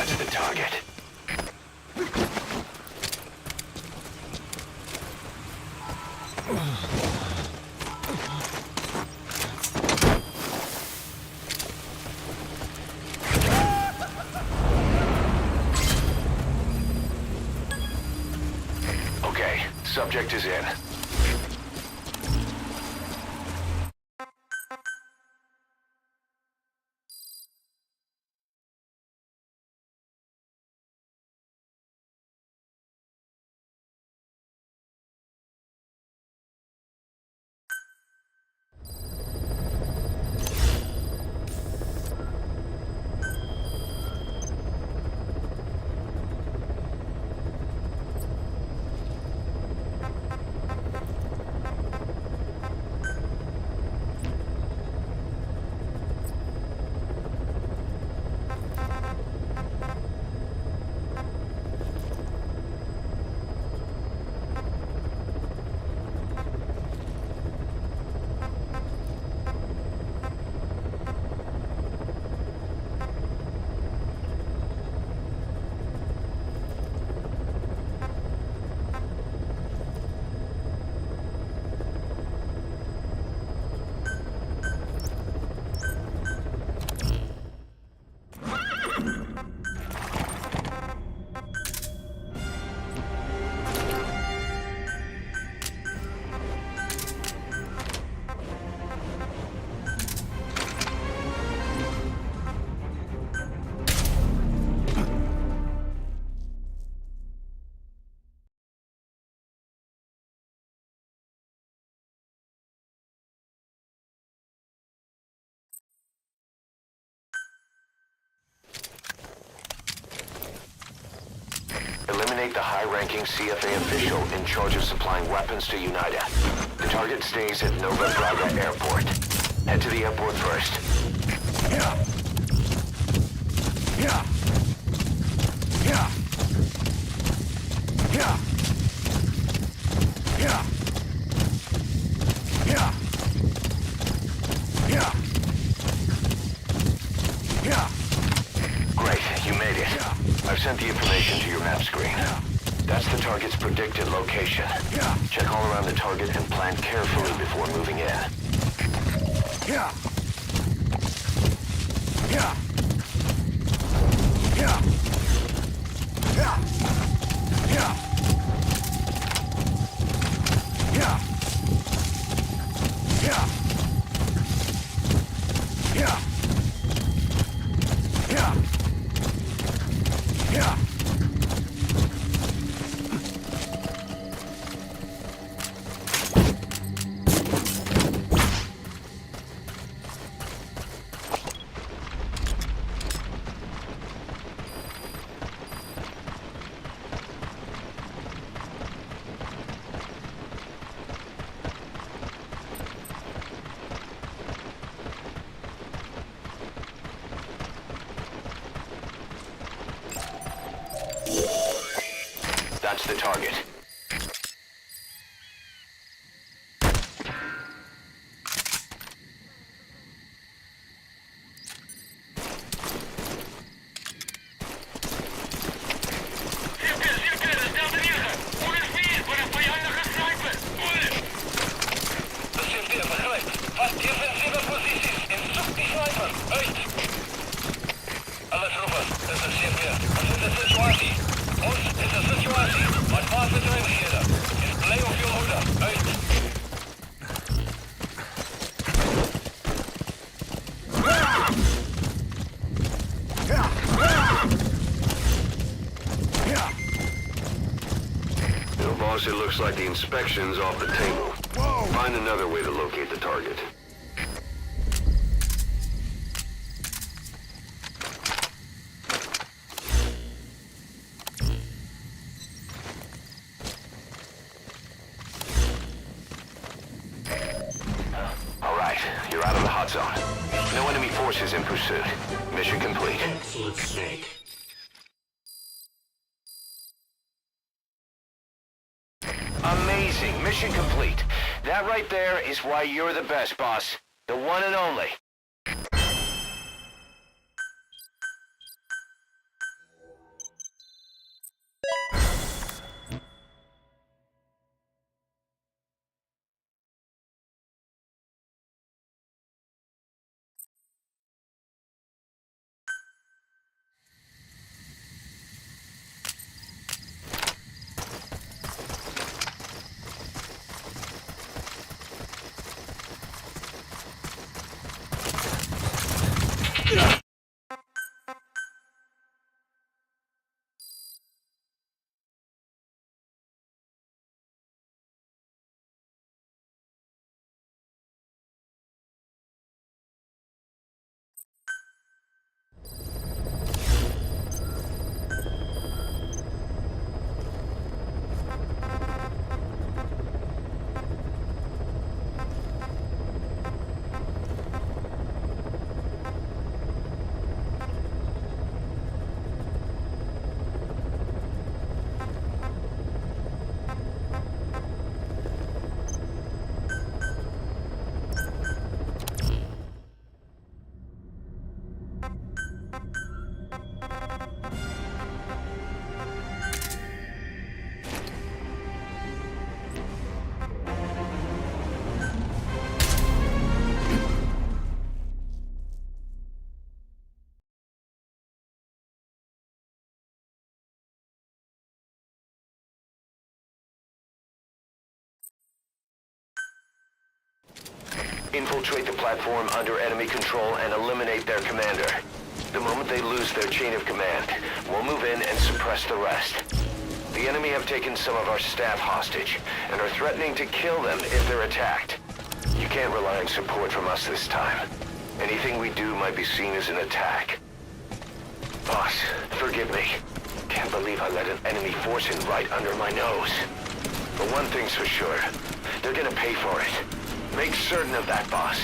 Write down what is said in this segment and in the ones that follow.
That's the target. Okay, subject is in. Eliminate the high-ranking CFA official in charge of supplying weapons to UNITA. The target stays at Nova Braga Airport. Head to the airport first. Yeah. Yeah. Yeah. Yeah. Yeah. Yeah. Yeah. Yeah. Great, you made it. I've sent the information to your map screen. That's the target's predicted location. Check all around the target and plan carefully before moving in. Yeah. Yeah. Yeah. Yeah. Yeah. Yeah. Yeah. Yeah. Yeah. Yeah. That's the target. Boss, it looks like the inspection's off the table. Whoa! Find another way to locate the target. All right, you're out of the hot zone. No enemy forces in pursuit. Mission complete. Excellent, Snake. Amazing. Mission complete. That right there is why you're the best, boss. The one and only. Infiltrate the platform under enemy control and eliminate their commander. The moment they lose their chain of command, we'll move in and suppress the rest. The enemy have taken some of our staff hostage and are threatening to kill them if they're attacked. You can't rely on support from us this time. Anything we do might be seen as an attack. Boss, forgive me. Can't believe I let an enemy force in right under my nose. But one thing's for sure. They're gonna pay for it. Make certain of that, boss.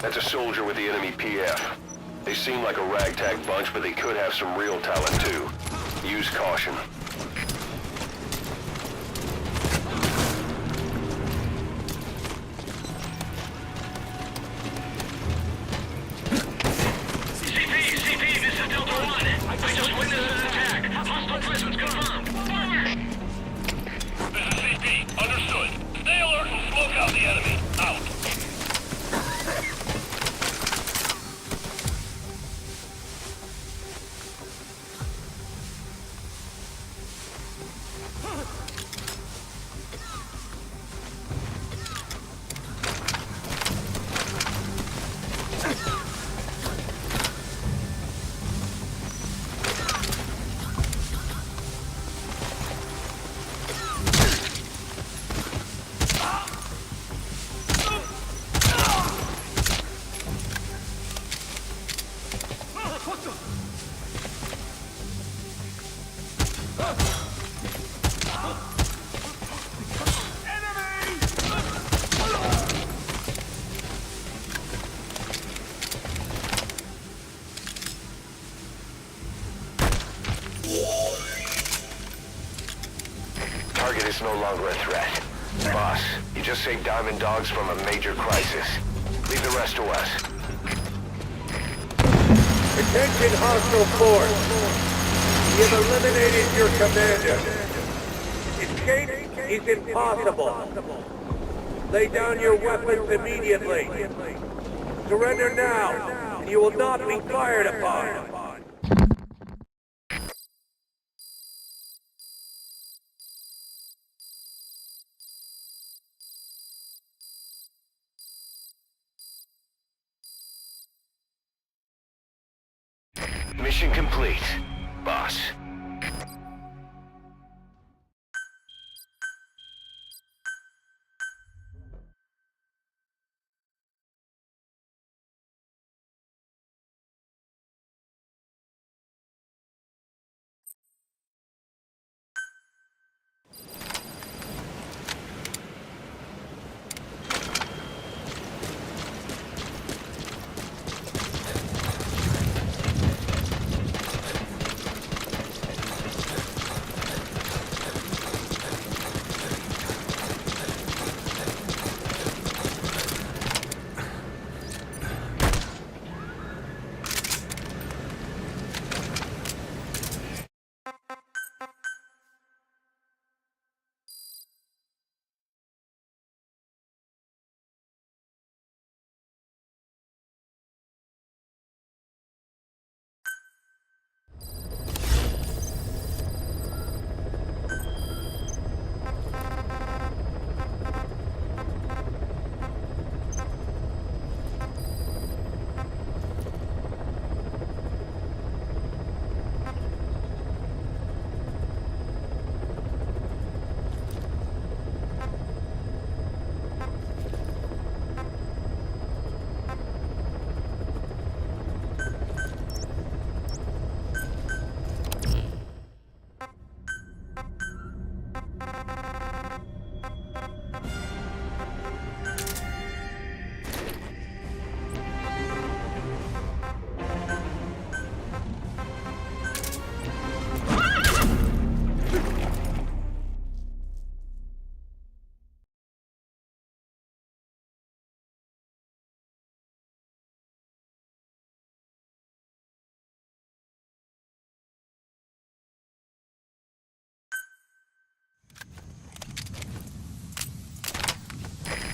That's a soldier with the enemy PF. They seem like a ragtag bunch, but they could have some real talent too. Use caution. CP, this is Delta 1. I just witnessed an attack. Hostile presence confirmed. Forward! This is CP. Understood. Stay alert and smoke out the enemy. Out. Target is no longer a threat. Boss, you just saved Diamond Dogs from a major crisis. Leave the rest to us. Attention hostile force. We have eliminated your commander. Escape is impossible. Lay down your weapons immediately. Surrender now, and you will not be fired upon. Mission complete, boss.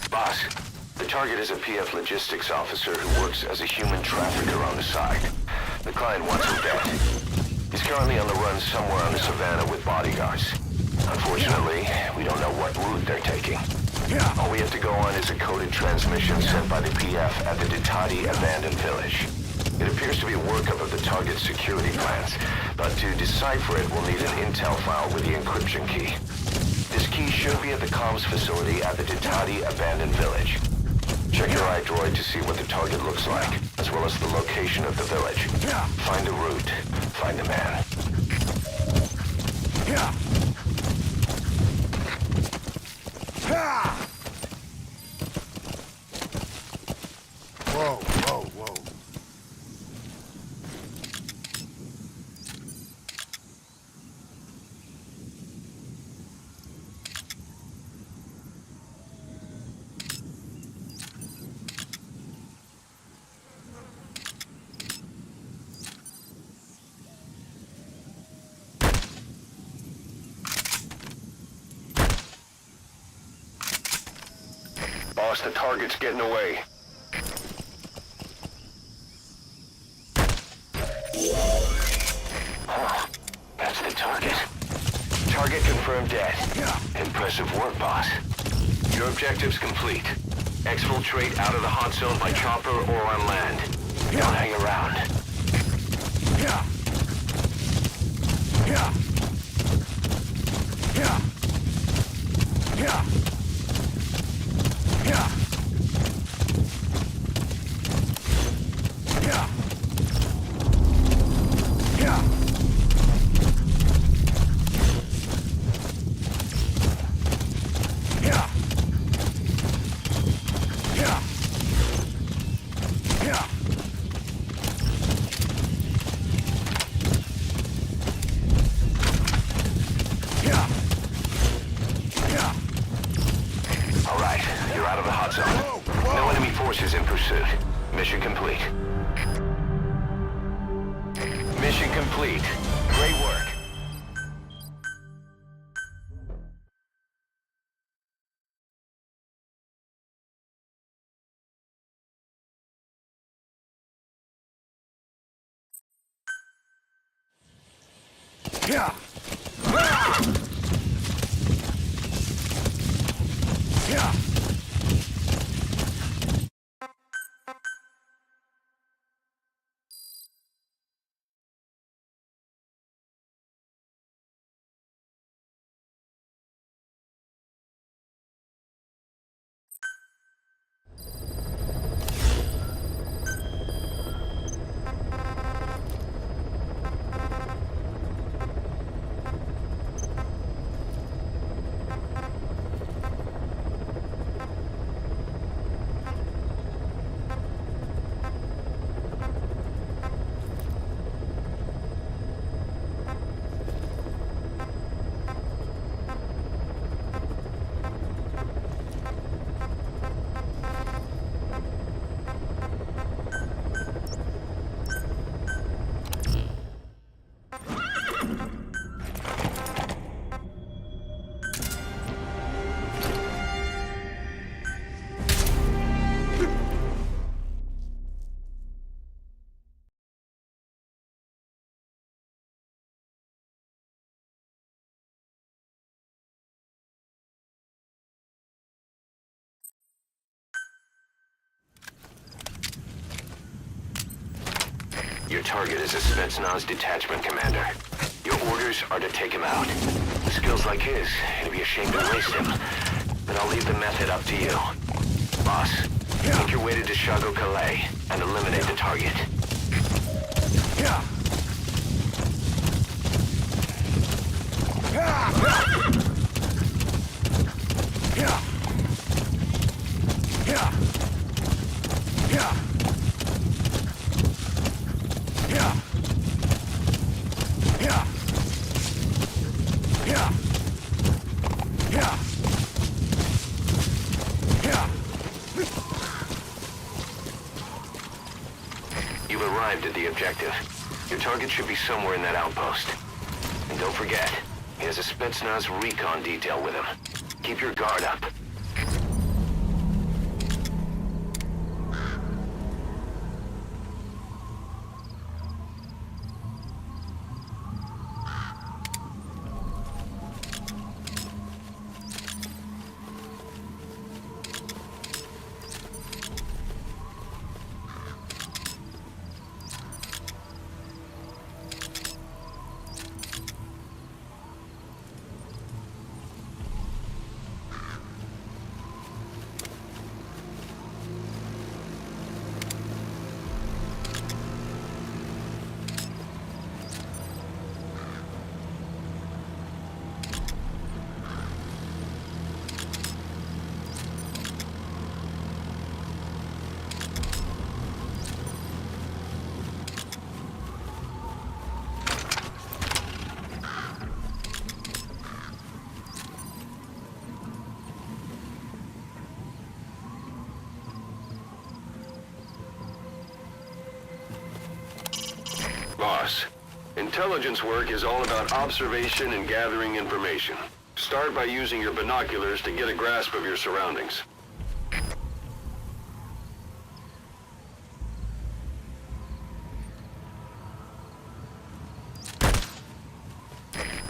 Boss, the target is a PF logistics officer who works as a human trafficker on the side. The client wants him dead. He's currently on the run somewhere on the savannah with bodyguards. Unfortunately, we don't know what route they're taking. All we have to go on is a coded transmission sent by the PF at the Ditati abandoned village. It appears to be a workup of the target's security plans, but to decipher it, we'll need an intel file with the encryption key. This key should be at the comms facility at the Ditati abandoned village. Check your iDroid to see what the target looks like, as well as the location of the village. Find the route. Find the man. Whoa, whoa, whoa. Boss, the target's getting away. Huh. That's the target. Target confirmed dead. Impressive work, boss. Your objective's complete. Exfiltrate out of the hot zone by chopper or on land. Don't hang around. complete. Great work. Yeah. Yeah. Your target is a Spetsnaz detachment commander. Your orders are to take him out. With skills like his, it'd be a shame to waste him. But I'll leave the method up to you. Boss, make your way to Deshago Calais and eliminate the target. Yeah. Yeah. Yeah. Yeah. Yeah. Yeah. Yeah. Yeah. Yeah. Yeah. You've arrived at the objective. Your target should be somewhere in that outpost. And don't forget, he has a Spetsnaz recon detail with him. Keep your guard up. Boss, intelligence work is all about observation and gathering information. Start by using your binoculars to get a grasp of your surroundings.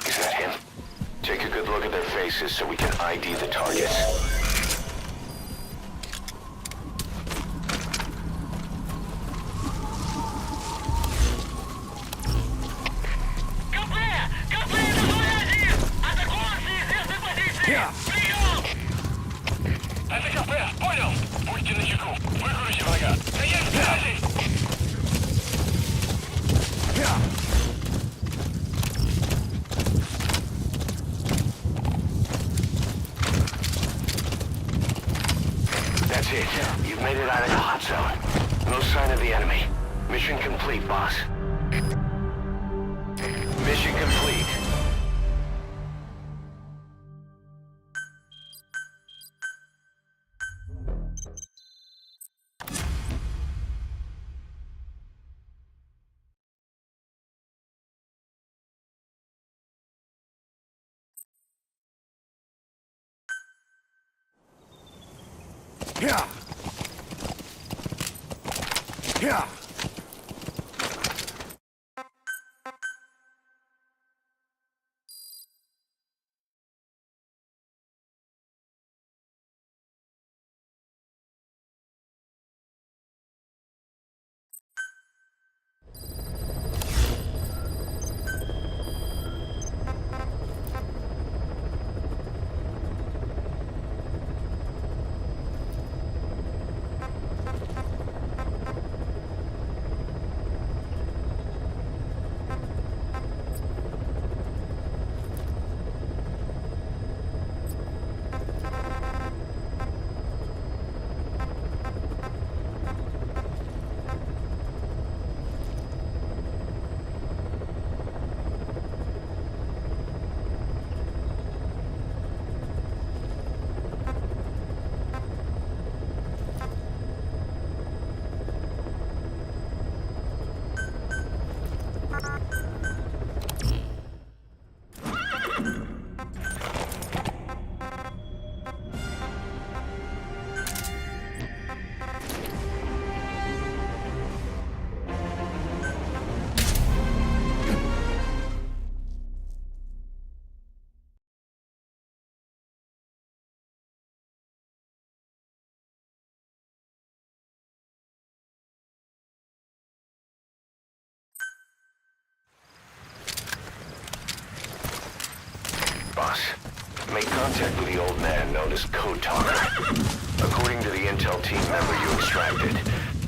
Is that him? Take a good look at their faces so we can ID the targets. Yeah. Это КП, понял? Будьте начеку. Выгрузите врага. Стоять, связи! Yeah. That's it. You've made it out of the hot zone. No sign of the enemy. Mission complete, boss. Mission complete. Yeah. Yeah. Boss, make contact with the old man known as Code Talker. According to the intel team member you extracted,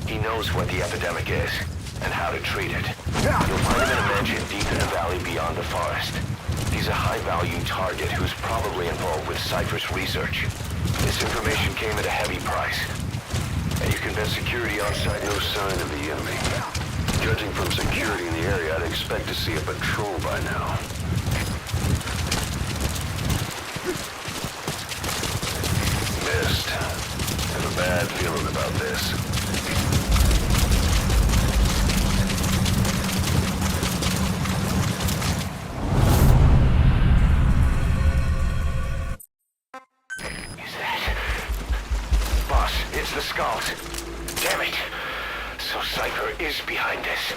he knows what the epidemic is and how to treat it. You'll find him in a mansion deep in the valley beyond the forest. He's a high-value target who's probably involved with Cypher's research. This information came at a heavy price. And you convinced security on site, no sign of the enemy. Judging from security in the area, I'd expect to see a patrol by now. Missed. I have a bad feeling about this. Is that... Boss, it's the Skulls. Damn it. So Cypher is behind this.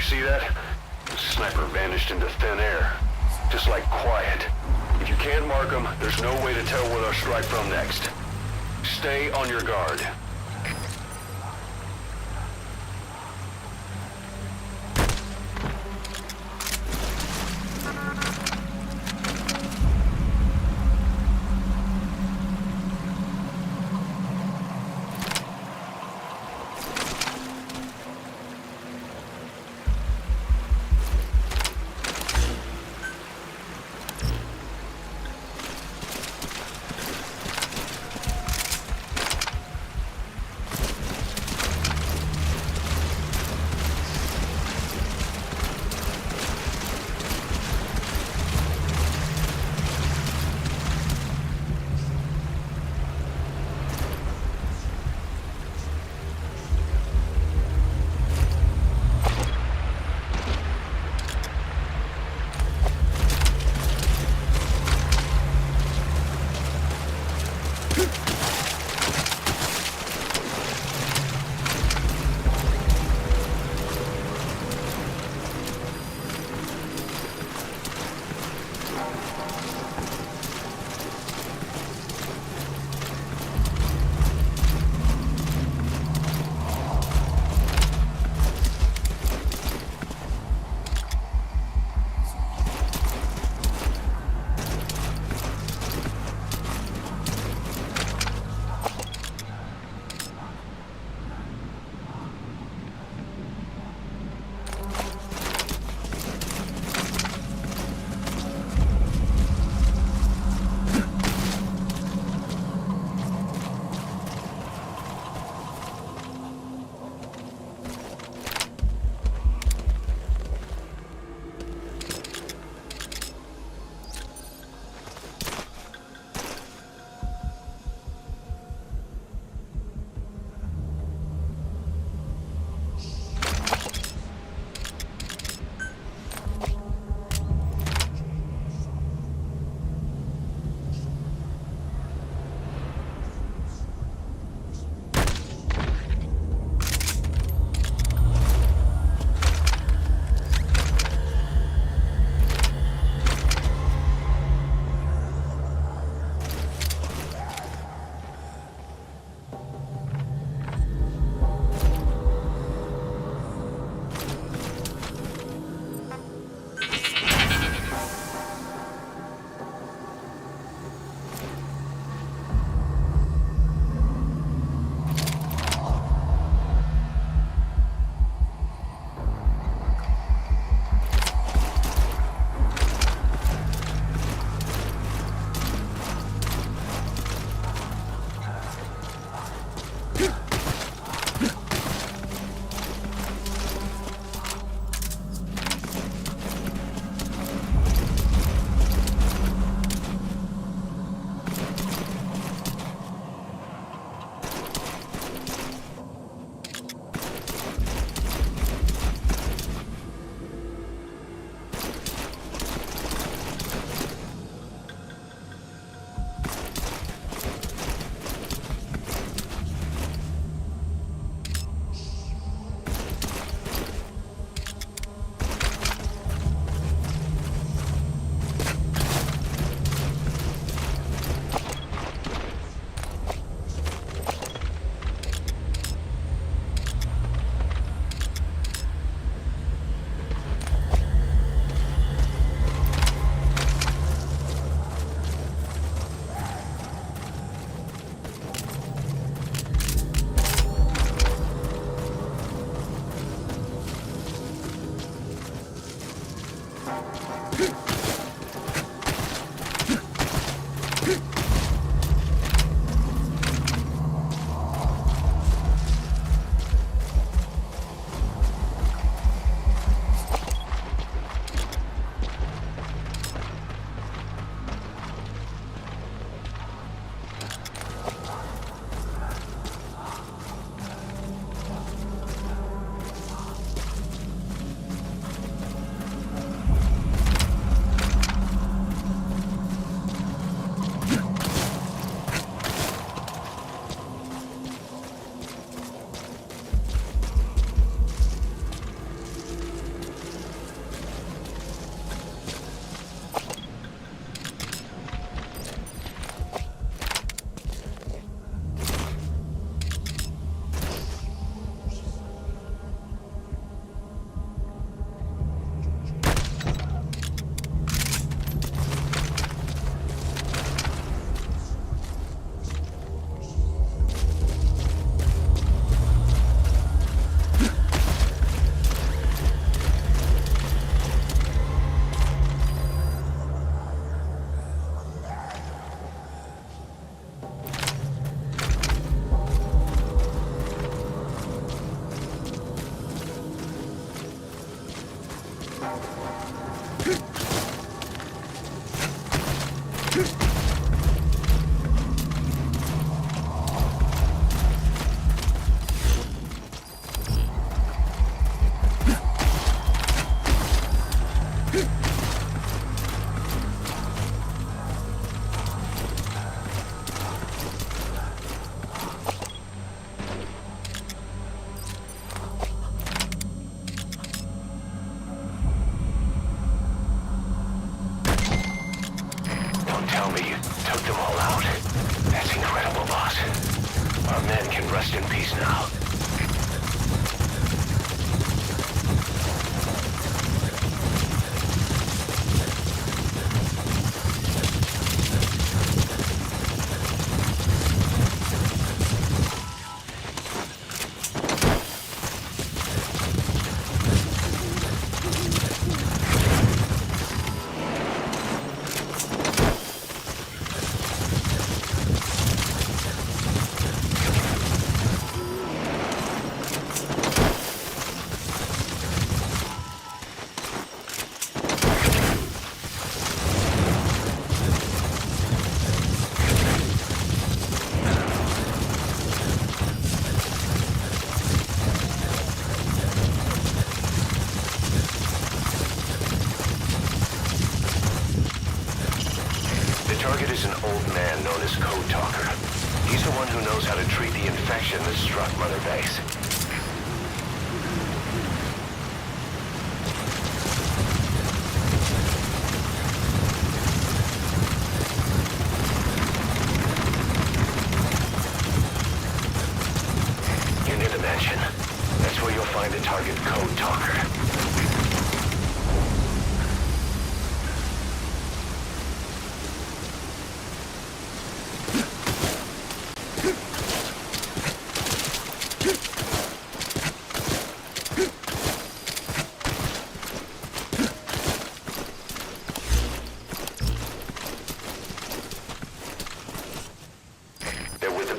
See that? The sniper vanished into thin air. Just like quiet. If you can't mark them, there's no way to tell where they'll strike from next. Stay on your guard. men can rest in peace now. The target is an old man known as Code Talker. He's the one who knows how to treat the infection that struck Mother Base. You're near the mansion. That's where you'll find the target Code Talker.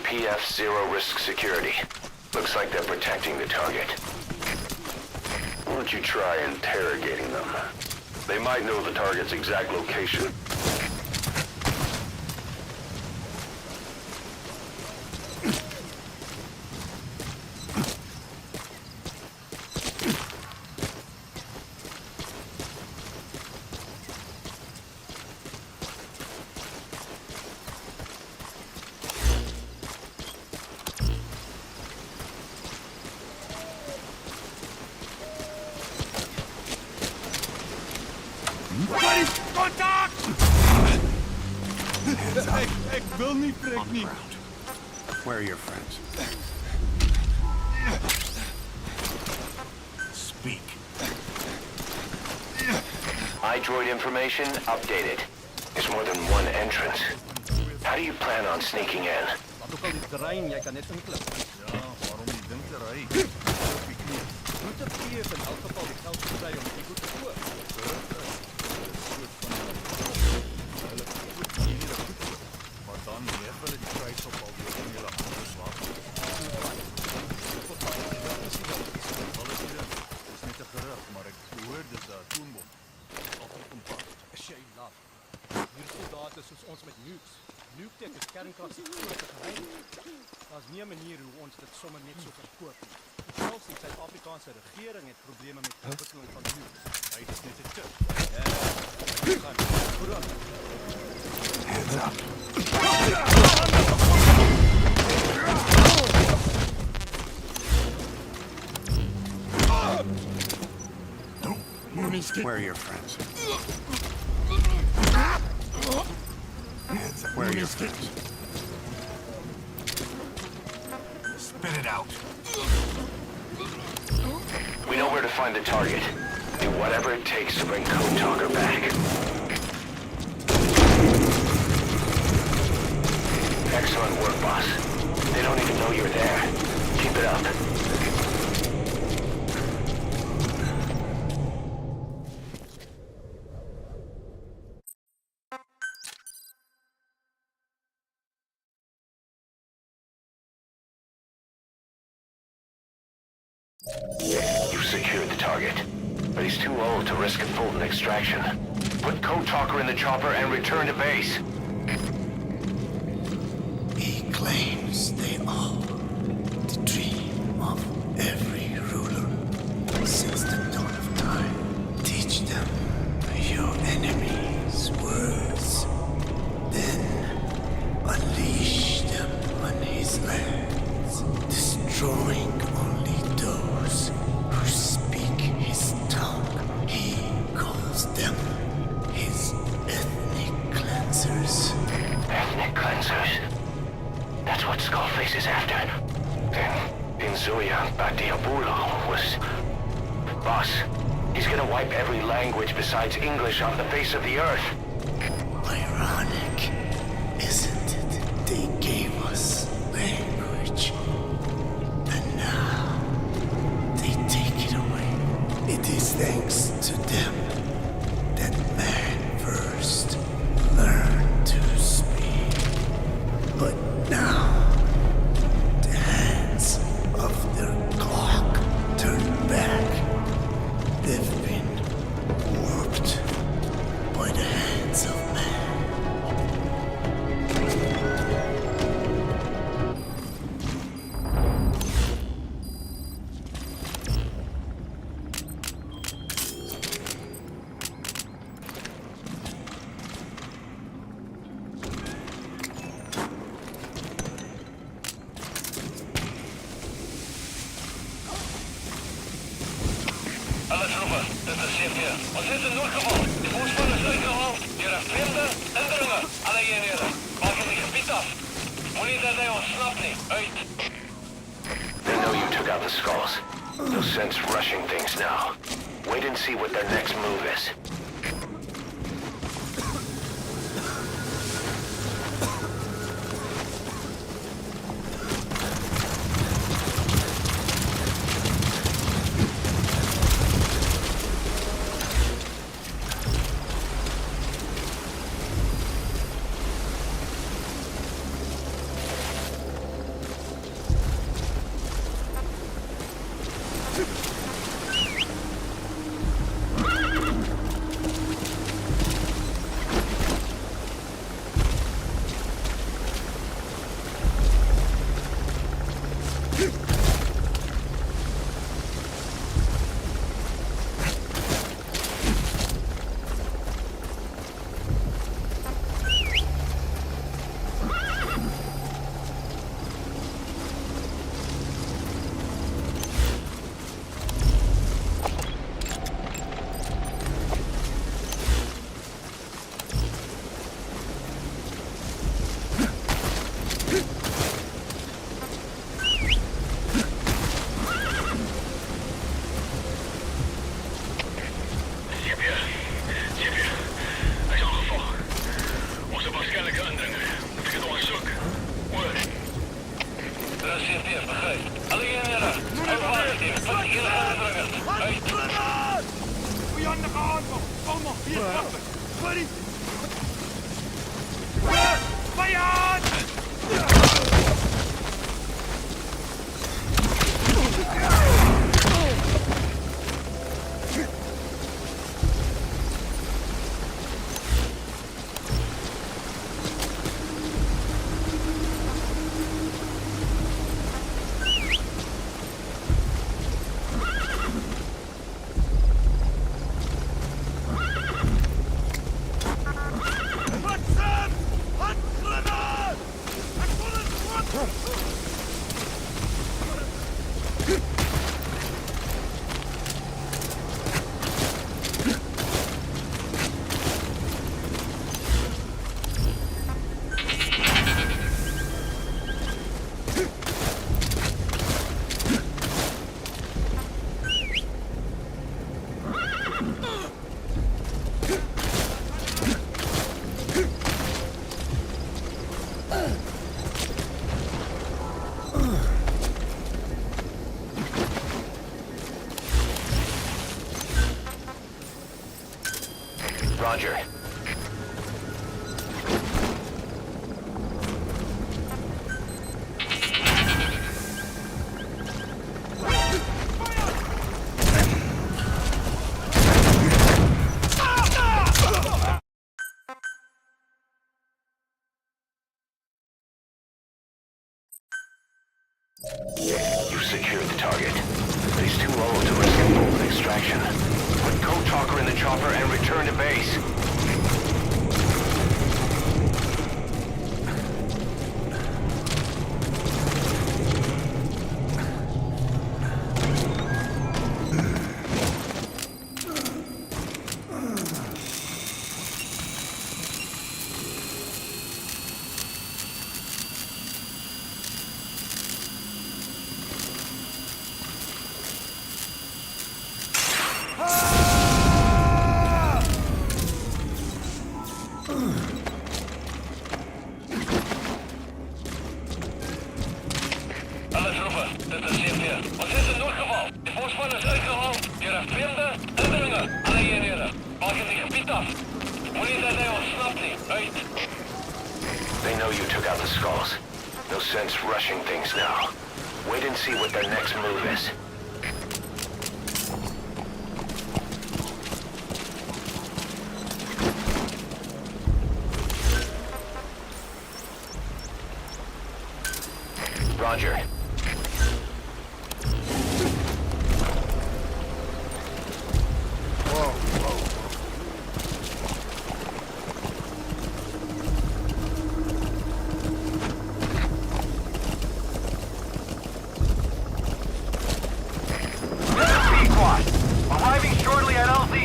PF Zero Risk Security. Looks like they're protecting the target. Why don't you try interrogating them? They might know the target's exact location. Wat is contact? Ik wil niet prik niet. Where are your friends? Speak. iDroid information updated. There's more than one entrance. How do you plan on sneaking in? Wat ook al die terrein, jij kan net inklim. Ja, waarom die ding te rijden? Moet er PF in elk geval die geld kry om die goed te koop. Maar dan neer hulle die prijs op al die in julle handen slaap. Wat is dit? Het is net een gerucht, maar ik hoor dit toonbom. Altijd kompas. As jy laf. Hier soldate soos ons met nukes. Nuke is kernkrag se grootste geheim. Daar's nie 'n manier hoe ons dit sommer net so verkoop nie. Selfs die Suid-Afrikaanse regering het probleme met die ontwikkeling van nukes. Hy is net 'n tip. Hands up. Where are your friends? Hands up. Where are your friends? Spit it out. We know where to find the target. Do whatever it takes to bring Code Talker back. Excellent work, boss. They don't even know you're there. Keep it up. You've secured the target, but he's too old to risk a Fulton extraction. Put Code Talker in the chopper and return to base. He claims they are the dream of every ruler since the dawn of time. Teach them your enemy's words, then unleash them on his lands, destroying only those who speak his tongue. He calls them his ethnic cleansers. Ethnic cleansers? That's what Skullface is after. Then Inzuya Badiabula was... Boss, he's gonna wipe every language besides English off the face of the earth. Ironic, isn't it? They gave us language, and now they take it away. It is thanks to them that man first learned to speak. But now, the hands of their clock turned back. They've been warped by the hands of man. Alle troepen, dit is CP. Ons is in noodgeval. De voorspan is uitgehaald. Deur 'n vreemde indringer. Alle eenhede, maak in die gebied af. Moenie dat hy ontsnap nie. Uit. They know you took out the skulls. They'll sense rushing things now. Wait and see what their next move is. Roger. You've secured the target. But he's too low to risk a full extraction. Put Code Talker in the chopper and return to base. dit is CP. Ons is in noodgeval. Die voorspan is uitgehaal deur 'n vreemde indringer. Alle eenhede, maak in die gebied af. Moenie dat hy ontsnap nie. Uit. They know you took out the skulls. No sense rushing things now. Wait and see what their next move is. Roger. Arriving shortly at LZ.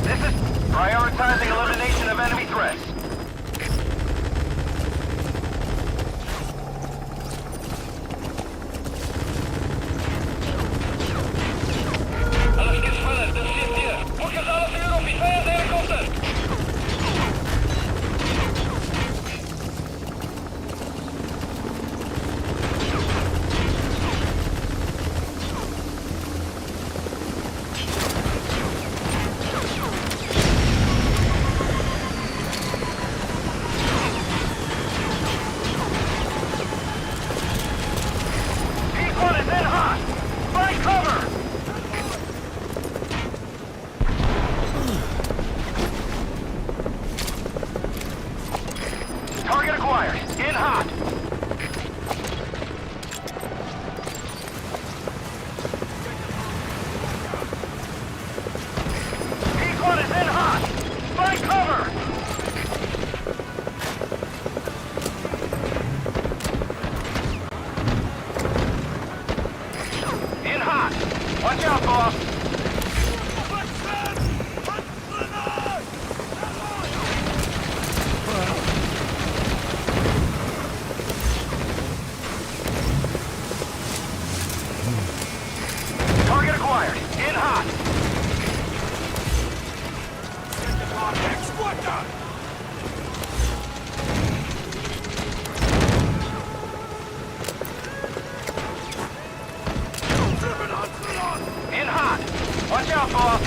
This is prioritizing elimination of enemy threats. Alles geht schneller, das steht hier. Fokus alle vuur op die vijand helikopter. P1 is in hot. Find cover. Target acquired. In hot. P1 is in hot. Find cover. In hot. Watch out, boss. Target acquired. In hot. In hot. Watch out, boss.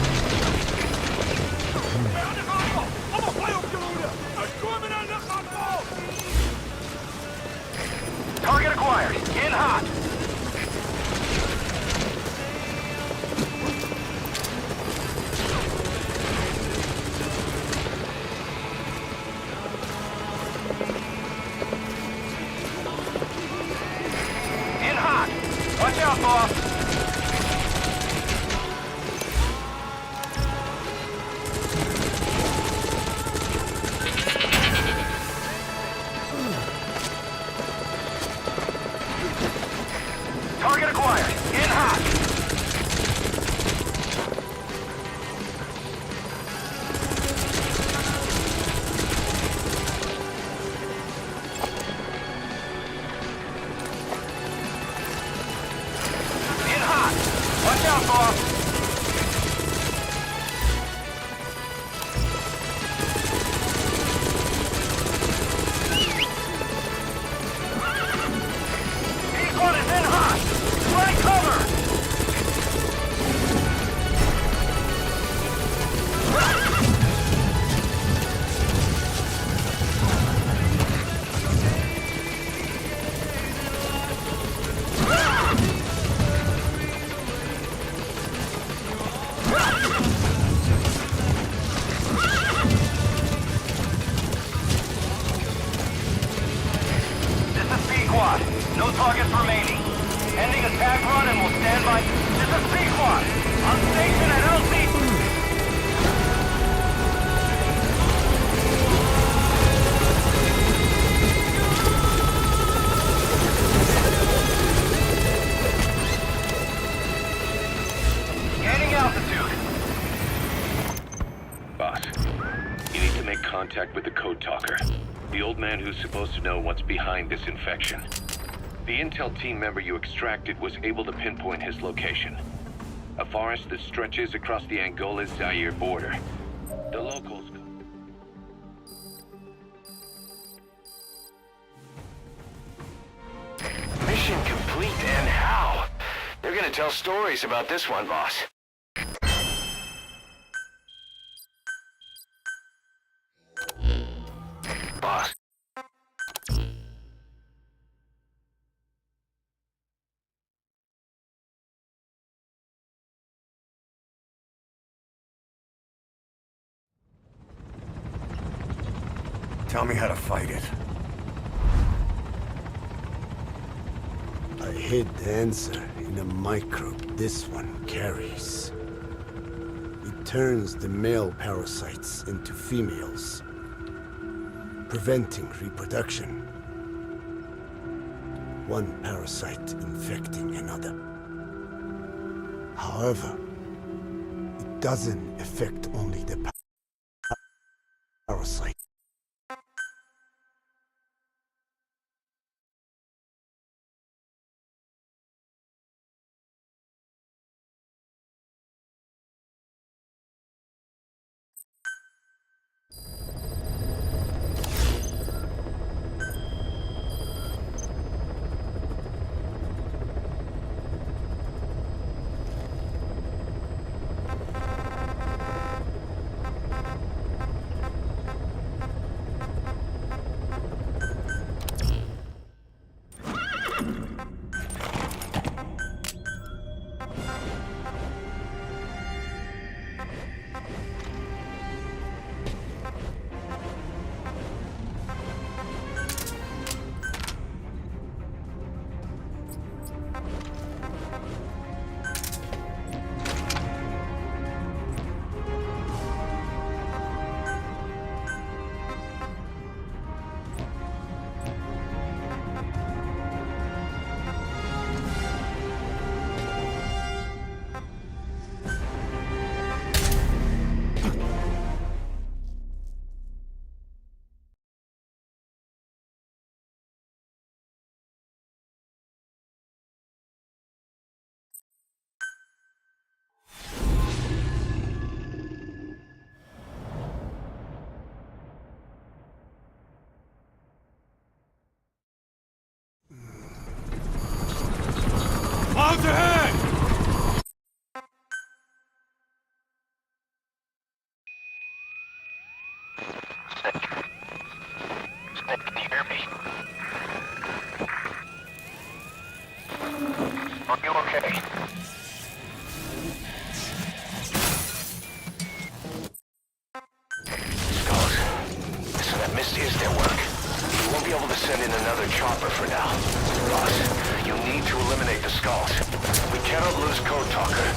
Target acquired. In hot. In hot. Watch out, boss. Target acquired. In hot. In hot. Watch out, boss. P1 is in hot. Find cover. This is P-Quad. No targets remaining. Ending attack run and we'll stand by. This is P-Quad. On station at LZ. Gaining altitude. Boss, you need to make contact with the Code Talker. The old man who's supposed to know what's behind this infection. The intel team member you extracted was able to pinpoint his location. A forest that stretches across the Angola-Zaire border. The locals... They're gonna tell stories about this one, boss. Boss. Tell me how to fight it. I hid the answer in a microbe this one carries. It turns the male parasites into females, preventing reproduction. One parasite infecting another. However, it doesn't affect only the parasite. Clouds ahead! Snake, can you hear me? Are you okay? Skulls. So that Misty is their work. We won't be able to send in another chopper for now. Boss, you need to eliminate the Skulls. We cannot lose Code Talker.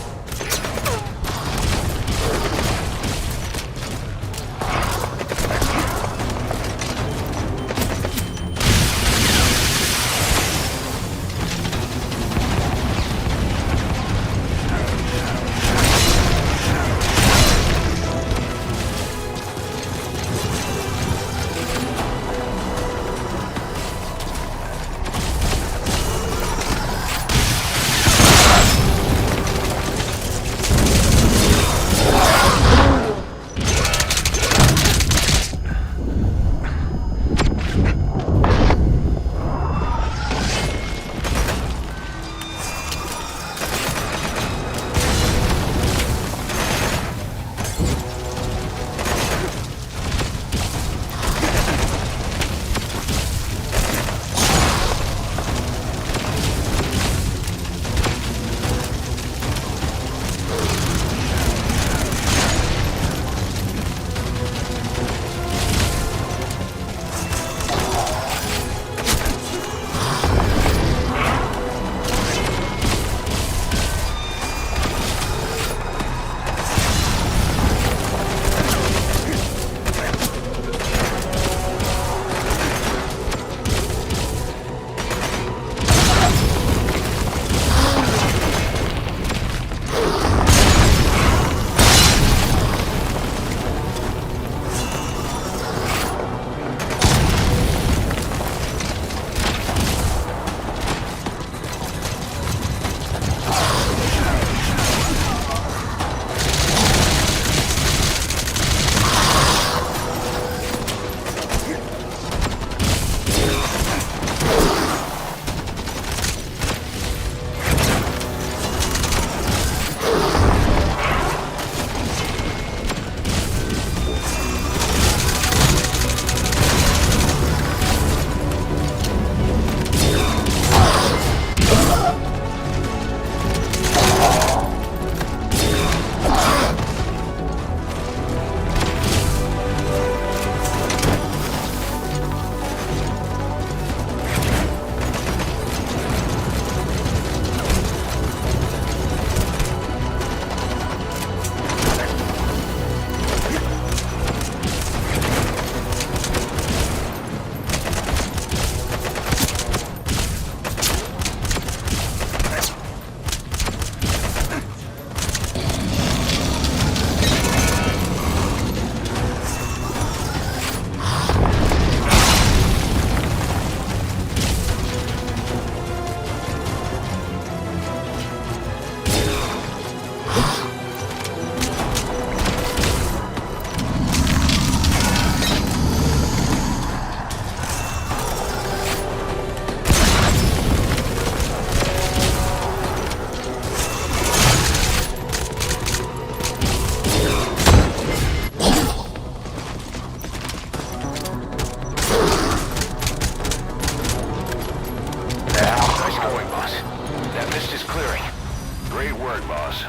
Great work, boss.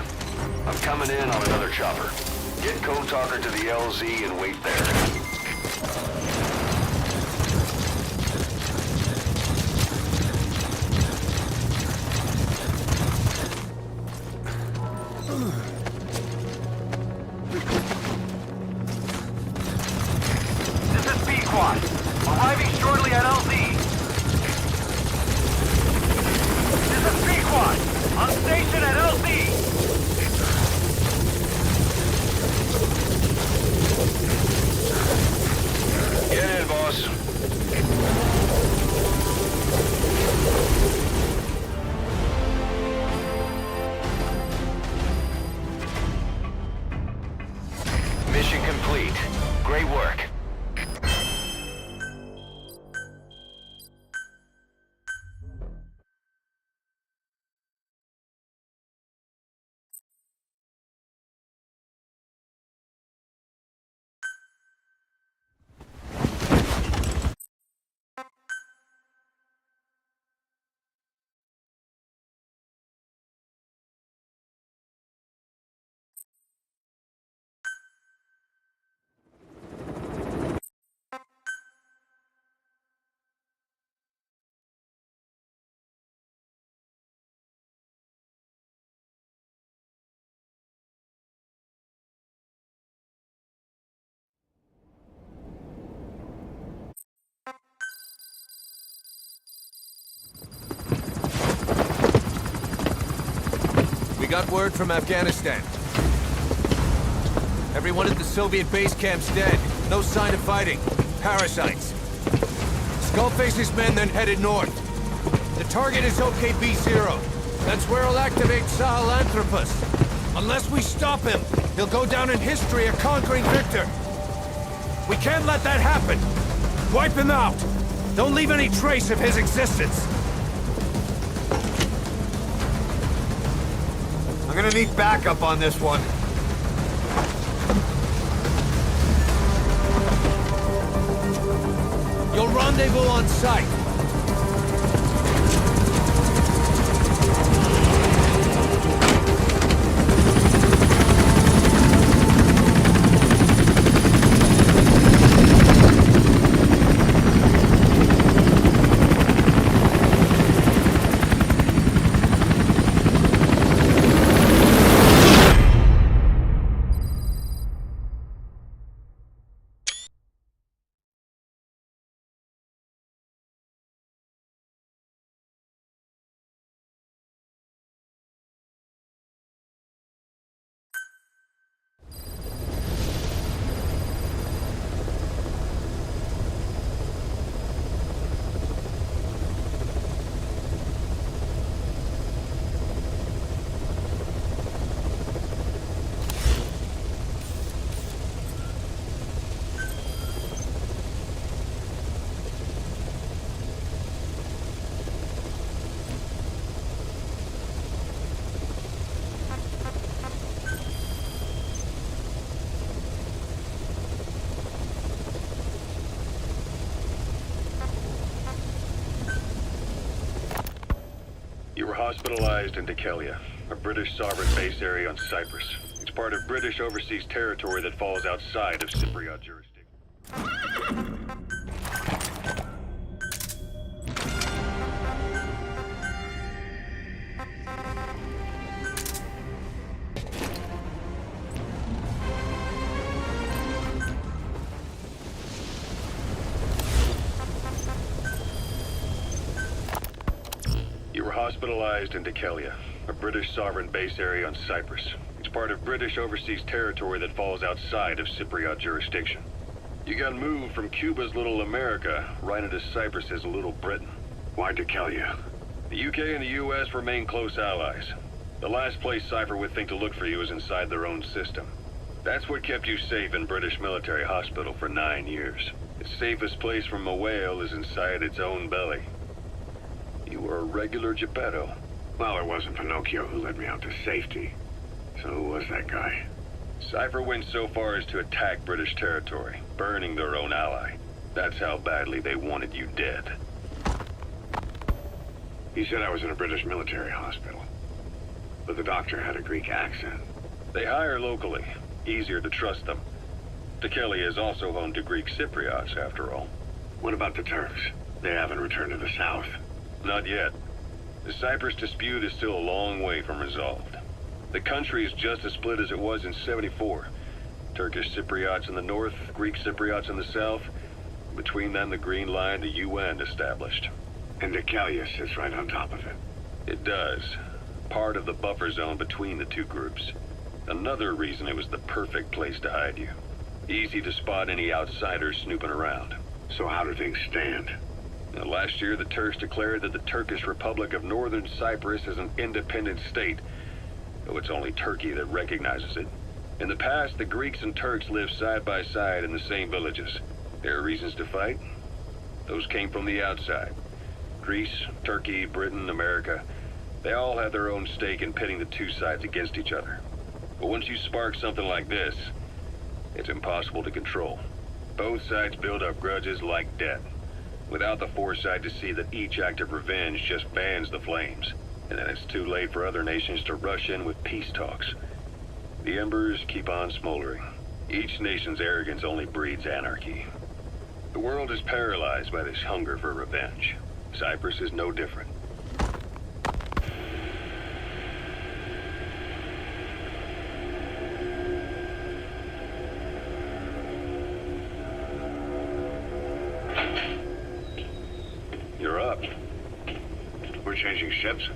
I'm coming in on another chopper. Get Code Talker to the LZ and wait there. This is B-Quad. Arriving shortly at LZ. This is B-Quad. On station at LZ. Get in, boss. Mission complete. Great work. We got word from Afghanistan. Everyone at the Soviet base camp's dead. No sign of fighting. Parasites. Skullface's men then headed north. The target is OKB-0. That's where he'll activate Sahelanthropus. Unless we stop him, he'll go down in history a conquering victor. We can't let that happen. Wipe him out. Don't leave any trace of his existence. I'm gonna need backup on this one. You'll rendezvous on site. You were hospitalized in Dikelia, a British sovereign base area on Cyprus. It's part of British overseas territory that falls outside of Cypriot jurisdiction. You were hospitalized in Dikelia, a British sovereign base area on Cyprus. It's part of British overseas territory that falls outside of Cypriot jurisdiction. You got moved from Cuba's Little America right into Cyprus's Little Britain. Why Dikelia? The UK and the US remain close allies. The last place Cypher would think to look for you is inside their own system. That's what kept you safe in British military hospital for 9 years. The safest place from a whale is inside its own belly. You were a regular Geppetto. Well, it wasn't Pinocchio who led me out to safety. So who was that guy? Cypher went so far as to attack British territory, burning their own ally. That's how badly they wanted you dead. He said I was in a British military hospital. But the doctor had a Greek accent. They hire locally. Easier to trust them. Tekeli is also home to Greek Cypriots, after all. What about the Turks? They haven't returned to the south. Not yet. The Cyprus dispute is still a long way from resolved. The country is just as split as it was in '74. Turkish Cypriots in the north, Greek Cypriots in the south. Between them, the Green Line, the UN established. And Deucalion sits right on top of it. It does. Part of the buffer zone between the two groups. Another reason it was the perfect place to hide you. Easy to spot any outsiders snooping around. So how do things stand? Now, last year, the Turks declared that the Turkish Republic of Northern Cyprus is an independent state, though it's only Turkey that recognizes it. In the past, the Greeks and Turks lived side by side in the same villages. There are reasons to fight. Those came from the outside. Greece, Turkey, Britain, America, they all had their own stake in pitting the two sides against each other. But once you spark something like this, it's impossible to control. Both sides build up grudges like debt, without the foresight to see that each act of revenge just fans the flames. And then it's too late for other nations to rush in with peace talks. The embers keep on smoldering. Each nation's arrogance only breeds anarchy. The world is paralyzed by this hunger for revenge. Cyprus is no different. You're up. We're changing ships?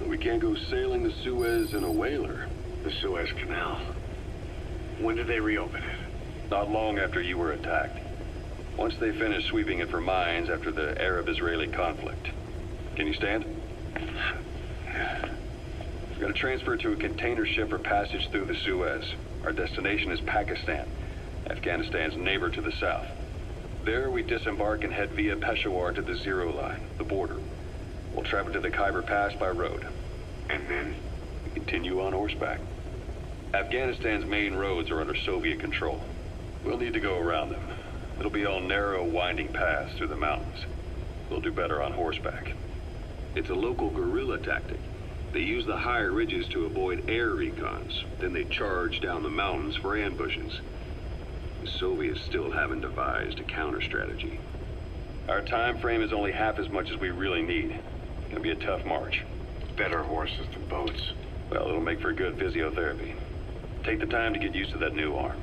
We can't go sailing the Suez in a whaler. The Suez Canal. When did they reopen it? Not long after you were attacked. Once they finished sweeping it for mines after the Arab-Israeli conflict. Can you stand? We're gonna transfer to a container ship for passage through the Suez. Our destination is Pakistan, Afghanistan's neighbor to the south. There we disembark and head via Peshawar to the Zero Line, the border. We'll travel to the Khyber Pass by road. And then? We continue on horseback. Afghanistan's main roads are under Soviet control. We'll need to go around them. It'll be all narrow, winding paths through the mountains. We'll do better on horseback. It's a local guerrilla tactic. They use the higher ridges to avoid air recons. Then they charge down the mountains for ambushes. The Soviets still haven't devised a counter-strategy. Our time frame is only half as much as we really need. It'll be a tough march. Better horses than boats. Well, it'll make for good physiotherapy. Take the time to get used to that new arm.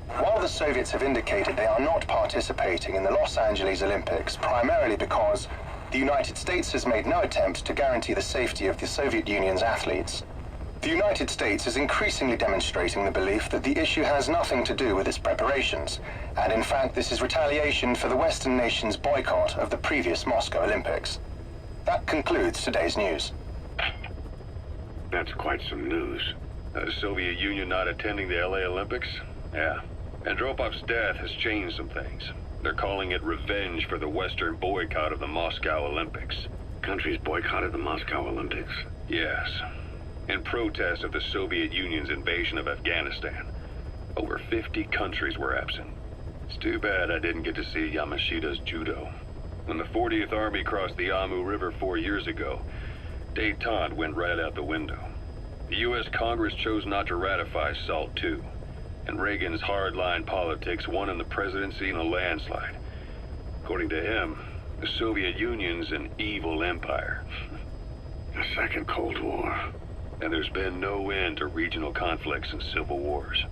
While the Soviets have indicated they are not participating in the Los Angeles Olympics, primarily because the United States has made no attempt to guarantee the safety of the Soviet Union's athletes, the United States is increasingly demonstrating the belief that the issue has nothing to do with its preparations, and in fact this is retaliation for the Western nations' boycott of the previous Moscow Olympics. That concludes today's news. That's quite some news. The Soviet Union not attending the LA Olympics? Yeah. Andropov's death has changed some things. They're calling it revenge for the Western boycott of the Moscow Olympics. Countries boycotted the Moscow Olympics? Yes. In protest of the Soviet Union's invasion of Afghanistan. Over 50 countries were absent. It's too bad I didn't get to see Yamashita's judo. When the 40th Army crossed the Amu River 4 years ago, détente went right out the window. The U.S. Congress chose not to ratify SALT II, and Reagan's hardline politics won in the presidency in a landslide. According to him, the Soviet Union's an evil empire. A second Cold War. And there's been no end to regional conflicts and civil wars.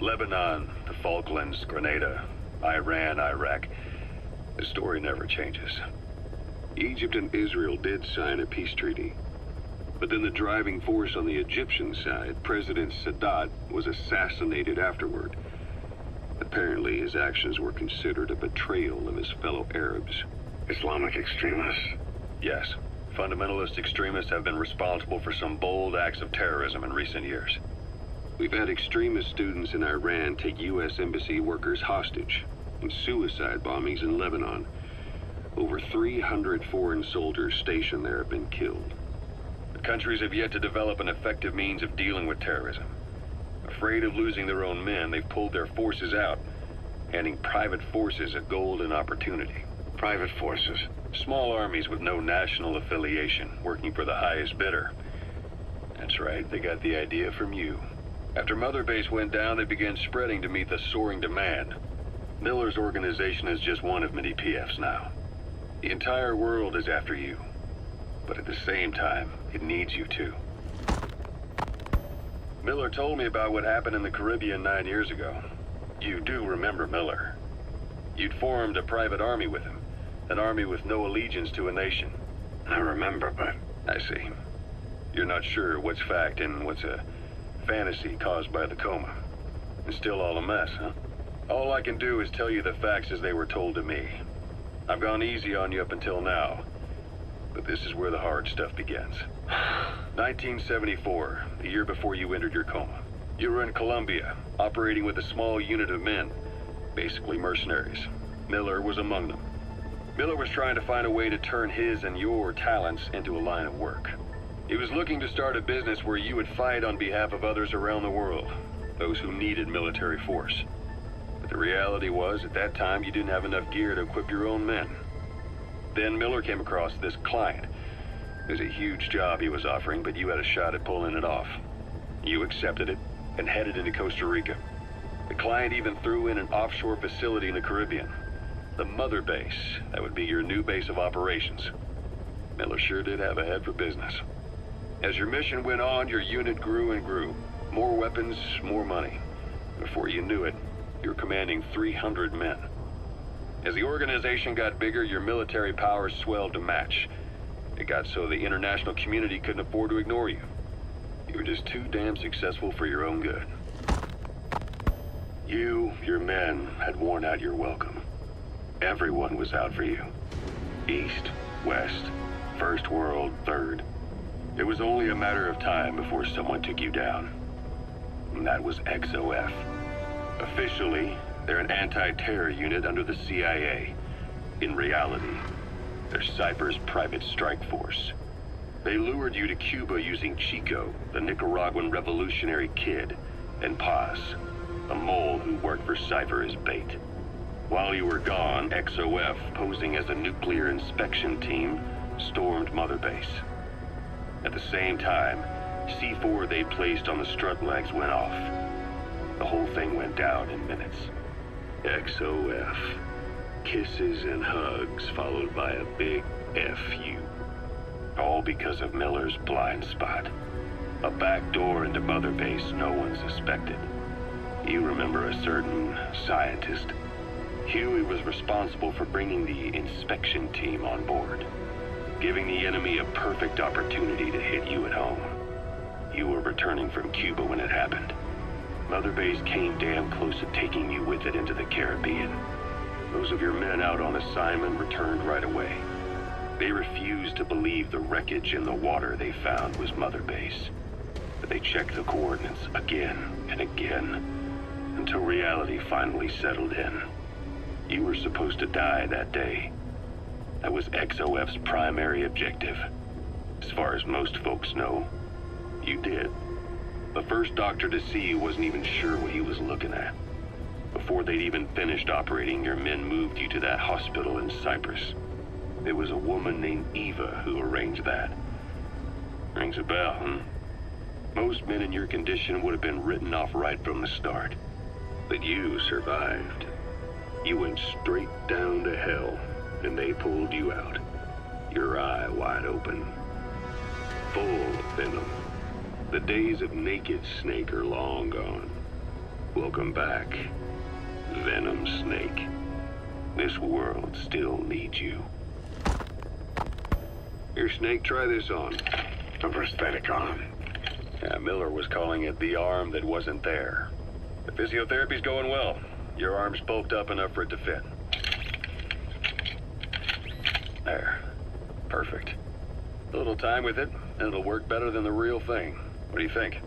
Lebanon, the Falklands, Grenada, Iran, Iraq. The story never changes. Egypt and Israel did sign a peace treaty. But then the driving force on the Egyptian side, President Sadat, was assassinated afterward. Apparently his actions were considered a betrayal of his fellow Arabs. Islamic extremists? Yes. Fundamentalist extremists have been responsible for some bold acts of terrorism in recent years. We've had extremist students in Iran take U.S. embassy workers hostage, and suicide bombings in Lebanon. Over 300 foreign soldiers stationed there have been killed. The countries have yet to develop an effective means of dealing with terrorism. Afraid of losing their own men, they've pulled their forces out, handing private forces a golden opportunity. Private forces. Small armies with no national affiliation, working for the highest bidder. That's right, they got the idea from you. After Mother Base went down, they began spreading to meet the soaring demand. Miller's organization is just one of many PFs now. The entire world is after you. But at the same time, it needs you too. Miller told me about what happened in the Caribbean 9 years ago. You do remember Miller. You'd formed a private army with him. An army with no allegiance to a nation. I remember, but... I see. You're not sure what's fact and what's a fantasy caused by the coma. It's still all a mess, huh? All I can do is tell you the facts as they were told to me. I've gone easy on you up until now, but this is where the hard stuff begins. 1974, the year before you entered your coma. You were in Colombia, operating with a small unit of men, basically mercenaries. Miller was among them. Miller was trying to find a way to turn his and your talents into a line of work. He was looking to start a business where you would fight on behalf of others around the world, those who needed military force. But the reality was, at that time, you didn't have enough gear to equip your own men. Then Miller came across this client. It was a huge job he was offering, but you had a shot at pulling it off. You accepted it and headed into Costa Rica. The client even threw in an offshore facility in the Caribbean. The Mother Base, that would be your new base of operations. Miller sure did have a head for business. As your mission went on, your unit grew and grew. More weapons, more money. Before you knew it, you were commanding 300 men. As the organization got bigger, your military powers swelled to match. It got so the international community couldn't afford to ignore you. You were just too damn successful for your own good. You, your men, had worn out your welcome. Everyone was out for you. East, West, First World, Third. It was only a matter of time before someone took you down. And that was XOF. Officially, they're an anti-terror unit under the CIA. In reality, they're Cypher's private strike force. They lured you to Cuba using Chico, the Nicaraguan revolutionary kid, and Paz, a mole who worked for Cypher as bait. While you were gone, XOF, posing as a nuclear inspection team, stormed Mother Base. At the same time, C4 they placed on the strut legs went off. The whole thing went down in minutes. XOF. Kisses and hugs followed by a big FU. All because of Miller's blind spot. A back door into Mother Base no one suspected. You remember a certain scientist. Huey was responsible for bringing the inspection team on board, giving the enemy a perfect opportunity to hit you at home. You were returning from Cuba when it happened. Mother Base came damn close to taking you with it into the Caribbean. Those of your men out on assignment returned right away. They refused to believe the wreckage in the water they found was Mother Base. But they checked the coordinates again and again, until reality finally settled in. You were supposed to die that day. That was XOF's primary objective. As far as most folks know, you did. The first doctor to see you wasn't even sure what he was looking at. Before they'd even finished operating, your men moved you to that hospital in Cyprus. There was a woman named Eva who arranged that. Rings a bell, huh? Most men in your condition would have been written off right from the start. But you survived. You went straight down to hell, and they pulled you out. Your eye wide open. Full venom. The days of Naked Snake are long gone. Welcome back, Venom Snake. This world still needs you. Here, Snake, try this on. A prosthetic arm. Yeah, Miller was calling it the arm that wasn't there. The physiotherapy's going well. Your arm's bulked up enough for it to fit. There. Perfect. A little time with it, and it'll work better than the real thing. What do you think?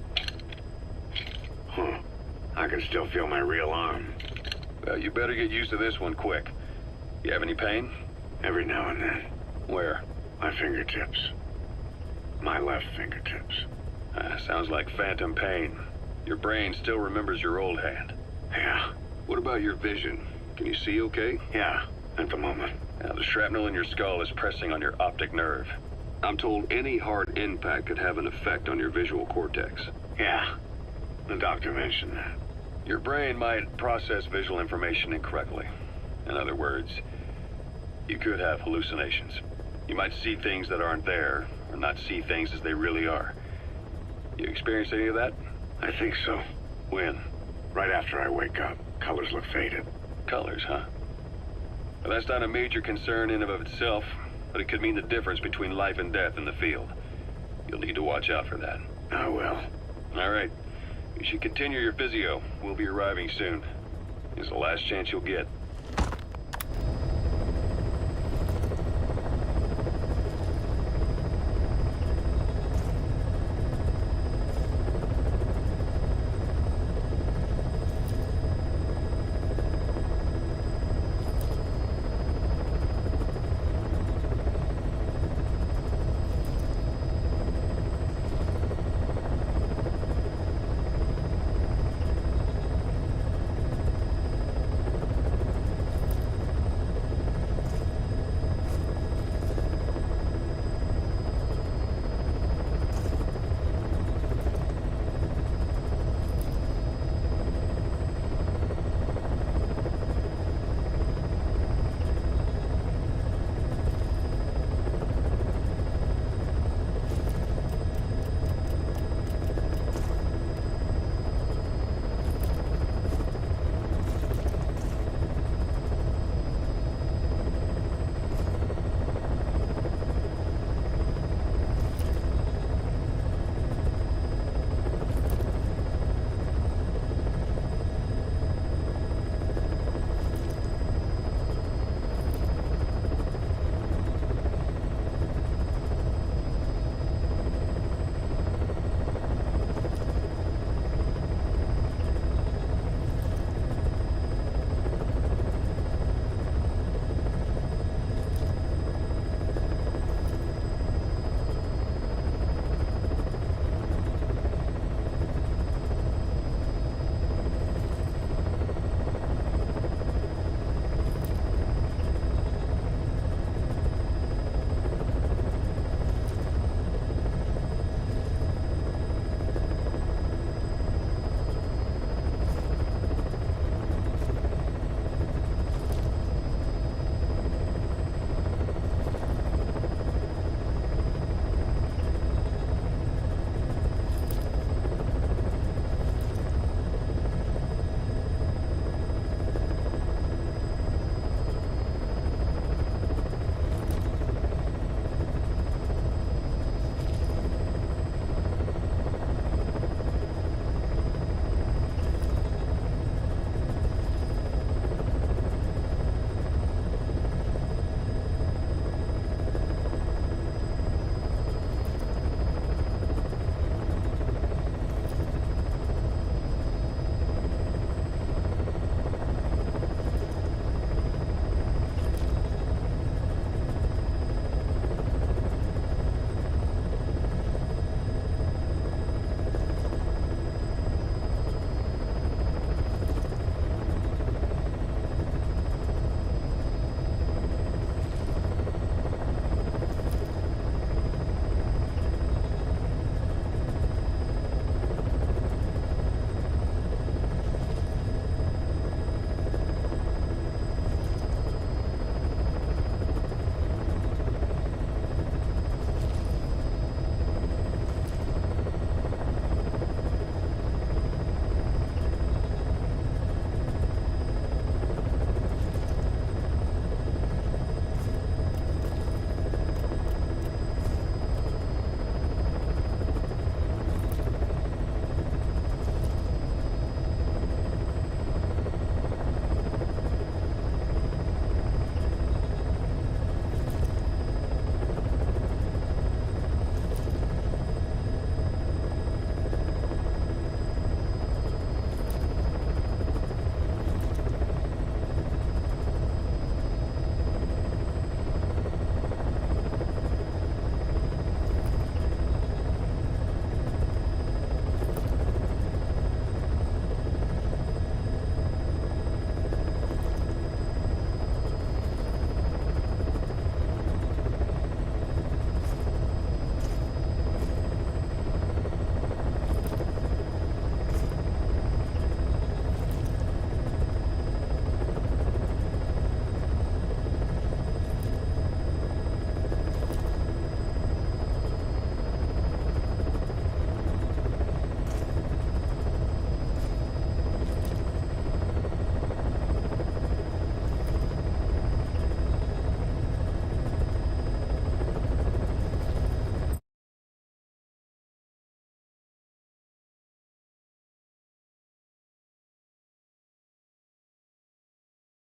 Huh. I can still feel my real arm. Well, you better get used to this one quick. You have any pain? Every now and then. Where? My fingertips. My left fingertips. Sounds like phantom pain. Your brain still remembers your old hand. Yeah. What about your vision? Can you see okay? Yeah. at the moment. Now, the shrapnel in your skull is pressing on your optic nerve. I'm told any hard impact could have an effect on your visual cortex. Yeah, the doctor mentioned that. Your brain might process visual information incorrectly. In other words, you could have hallucinations. You might see things that aren't there, or not see things as they really are. You experience any of that? I think so. When? Right after I wake up. Colors look faded. Colors, huh? Well, that's not a major concern in and of itself, but it could mean the difference between life and death in the field. You'll need to watch out for that. I will. All right. You should continue your physio. We'll be arriving soon. It's the last chance you'll get.